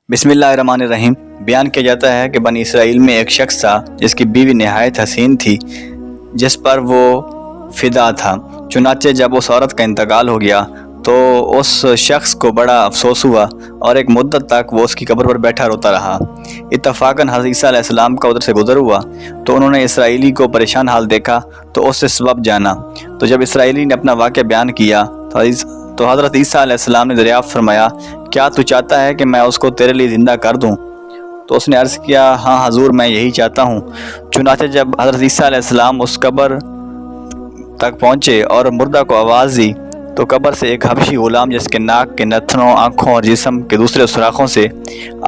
بسم اللہ الرحمن الرحیم۔ بیان کیا جاتا ہے کہ بنی اسرائیل میں ایک شخص تھا جس کی بیوی نہایت حسین تھی، جس پر وہ فدا تھا۔ چنانچہ جب اس عورت کا انتقال ہو گیا تو اس شخص کو بڑا افسوس ہوا اور ایک مدت تک وہ اس کی قبر پر بیٹھا روتا رہا۔ اتفاقاً حضرت عیسیٰ علیہ السلام کا ادھر سے گزر ہوا تو انہوں نے اسرائیلی کو پریشان حال دیکھا تو اس سے سبب جانا۔ تو جب اسرائیلی نے اپنا واقعہ بیان کیا تو حضرت عیسیٰ علیہ السلام نے دریافت فرمایا، کیا تو چاہتا ہے کہ میں اس کو تیرے لیے زندہ کر دوں؟ تو اس نے عرض کیا، ہاں حضور، میں یہی چاہتا ہوں۔ چنانچہ جب حضرت عیسیٰ علیہ السلام اس قبر تک پہنچے اور مردہ کو آواز دی تو قبر سے ایک حبشی غلام جس کے ناک کے نتنوں، آنکھوں اور جسم کے دوسرے سوراخوں سے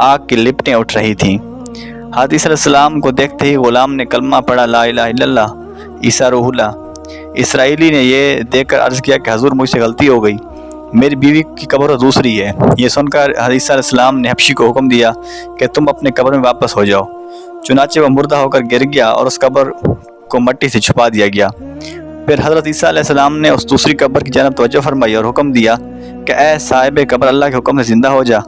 آگ کی لپٹیں اٹھ رہی تھیں۔ حضرت عیسیٰ علیہ السلام کو دیکھتے ہی غلام نے کلمہ پڑھا، لا الہ الا اللہ عیسیٰ روح اللہ۔ اسرائیلی نے یہ دیکھ کر عرض کیا کہ حضور، مجھ سے غلطی ہو گئی، میری بیوی کی قبر تو دوسری ہے۔ یہ سن کر حضرت عیسیٰ علیہ السلام نے حبشی کو حکم دیا کہ تم اپنے قبر میں واپس ہو جاؤ۔ چنانچہ وہ مردہ ہو کر گر گیا اور اس قبر کو مٹی سے چھپا دیا گیا۔ پھر حضرت عیسیٰ علیہ السلام نے اس دوسری قبر کی جانب توجہ فرمائی اور حکم دیا کہ اے صاحب قبر، اللہ کے حکم سے زندہ ہو جا۔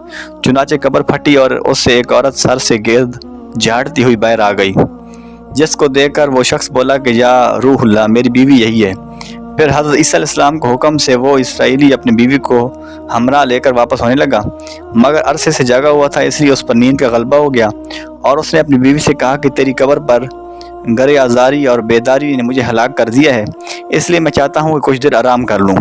چنانچہ قبر پھٹی اور اس سے ایک عورت سر سے گرد جھاڑتی ہوئی باہر آ گئی، جس کو دیکھ کر وہ شخص بولا کہ یا روح اللہ، میری بیوی یہی ہے۔ پھر حضرت عیسیٰ علیہ السلام کو حکم سے وہ اسرائیلی اپنی بیوی کو ہمراہ لے کر واپس ہونے لگا، مگر عرصے سے جاگا ہوا تھا، اس لیے اس پر نیند کا غلبہ ہو گیا اور اس نے اپنی بیوی سے کہا کہ تیری قبر پر گرے آزاری اور بیداری نے مجھے ہلاک کر دیا ہے، اس لیے میں چاہتا ہوں کہ کچھ دیر آرام کر لوں۔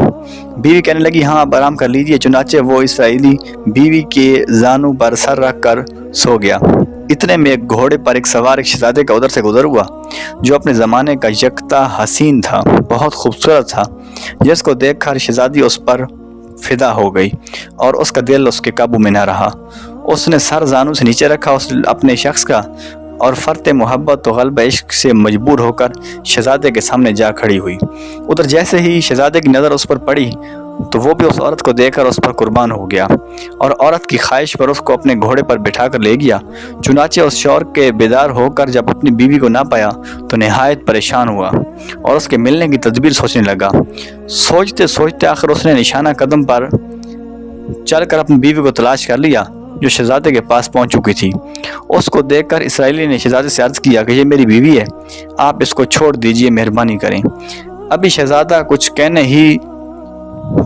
بیوی کہنے لگی، ہاں آپ آرام کر لیجئے۔ چنانچہ وہ اسرائیلی بیوی کے زانوں پر سر رکھ کر سو گیا۔ اتنے میں ایک گھوڑے پر ایک سوار ایک شہزادے کا ادھر سے گزر ہوا جو اپنے زمانے کا یکتا حسین تھا، بہت خوبصورت تھا، جس کو دیکھ کر شہزادی اس پر فدا ہو گئی اور اس کا دل اس کے قابو میں نہ رہا۔ اس نے سر زانوں سے نیچے رکھا اپنے شخص کا اور فرط محبت و غلبہ عشق سے مجبور ہو کر شہزادے کے سامنے جا کھڑی ہوئی۔ ادھر جیسے ہی شہزادے کی نظر اس پر پڑی تو وہ بھی اس عورت کو دیکھ کر اس پر قربان ہو گیا اور عورت کی خواہش پر اس کو اپنے گھوڑے پر بٹھا کر لے گیا۔ چنانچہ اس شور کے بیدار ہو کر جب اپنی بیوی کو نہ پایا تو نہایت پریشان ہوا اور اس کے ملنے کی تدبیر سوچنے لگا۔ سوچتے سوچتے آخر اس نے نشانہ قدم پر چل کر اپنی بیوی کو تلاش کر لیا جو شہزادے کے پاس پہنچ چکی تھی۔ اس کو دیکھ کر اسرائیلی نے شہزادے سے عرض کیا کہ یہ میری بیوی ہے، آپ اس کو چھوڑ دیجئے، مہربانی کریں۔ ابھی شہزادہ کچھ کہنے ہی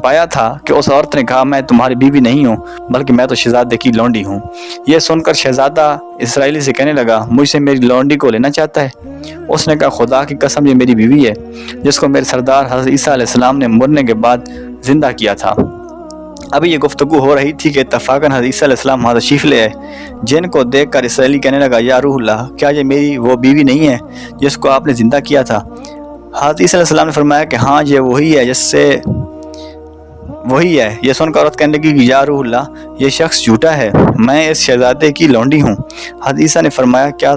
پایا تھا کہ اس عورت نے کہا، میں تمہاری بیوی نہیں ہوں بلکہ میں تو شہزادے کی لونڈی ہوں۔ یہ سن کر شہزادہ اسرائیلی سے کہنے لگا، مجھ سے میری لونڈی کو لینا چاہتا ہے؟ اس نے کہا، خدا کی قسم، یہ میری بیوی ہے جس کو میرے سردار حضرت عیسیٰ علیہ السلام نے مرنے کے بعد زندہ کیا تھا۔ ابھی یہ گفتگو ہو رہی تھی کہ اتفاقاً حضرت عیسیٰ علیہ السلام وہاں تشریف لے آئے، جن کو دیکھ کر اسرائیلی کہنے لگا، یا روح اللہ، کیا یہ میری وہ بیوی نہیں ہے جس کو آپ نے زندہ کیا تھا؟ حضرت عیسیٰ علیہ السلام نے فرمایا کہ ہاں، یہ وہی ہے۔ یہ سن کر عورت کہنے لگی کہ یا روح اللہ، یہ شخص جھوٹا ہے، میں اس شہزادے کی لونڈی ہوں۔ حضرت عیسیٰ نے فرمایا، کیا؟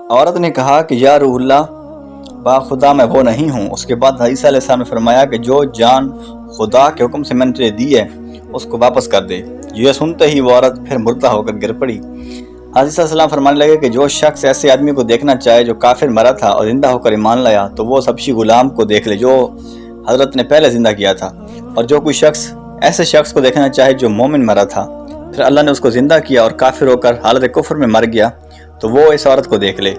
عورت نے کہا کہ یا روح اللہ، با خدا میں وہ نہیں ہوں۔ اس کے بعد حضرت عیسیٰ علیہ السلام نے فرمایا کہ جو جان خدا کے حکم سے میں نے تجھے دی ہے اس کو واپس کر دے۔ یہ سنتے ہی وہ عورت پھر مردہ ہو کر گر پڑی۔ حضرت عیسیٰ علیہ السلام فرمانے لگے کہ جو شخص ایسے آدمی کو دیکھنا چاہے جو کافر مرا تھا اور زندہ ہو کر ایمان لایا تو وہ حبشی غلام کو دیکھ لے جو حضرت نے پہلے زندہ کیا تھا، اور جو کوئی شخص ایسے شخص کو دیکھنا چاہے جو مومن مرا تھا پھر اللہ نے اس کو زندہ کیا اور کافر ہو کر حالت کفر میں مر گیا تو وہ اس عورت کو دیکھ لے۔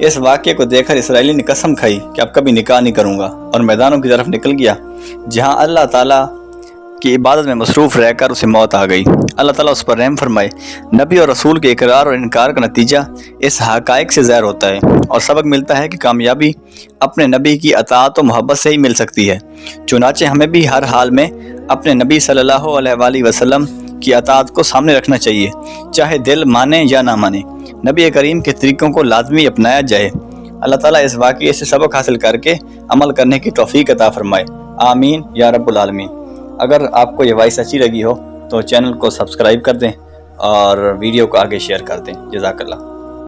اس واقعے کو دیکھ کر اسرائیلی نے قسم کھائی کہ اب کبھی نکاح نہیں کروں گا اور میدانوں کی طرف نکل گیا جہاں اللہ تعالیٰ کی عبادت میں مصروف رہ کر اسے موت آ گئی۔ اللہ تعالیٰ اس پر رحم فرمائے۔ نبی اور رسول کے اقرار اور انکار کا نتیجہ اس حقائق سے ظاہر ہوتا ہے اور سبق ملتا ہے کہ کامیابی اپنے نبی کی اطاعت و محبت سے ہی مل سکتی ہے۔ چنانچہ ہمیں بھی ہر حال میں اپنے نبی صلی اللہ علیہ وآلہ وسلم کی اطاعت کو سامنے رکھنا چاہیے، چاہے دل مانے یا نہ مانے۔ نبی کریم کے طریقوں کو لازمی اپنایا جائے۔ اللہ تعالیٰ اس واقعے سے سبق حاصل کر کے عمل کرنے کی توفیق عطا فرمائے، آمین یا رب العالمین۔ اگر آپ کو یہ وائس اچھی لگی ہو تو چینل کو سبسکرائب کر دیں اور ویڈیو کو آگے شیئر کر دیں۔ جزاک اللہ۔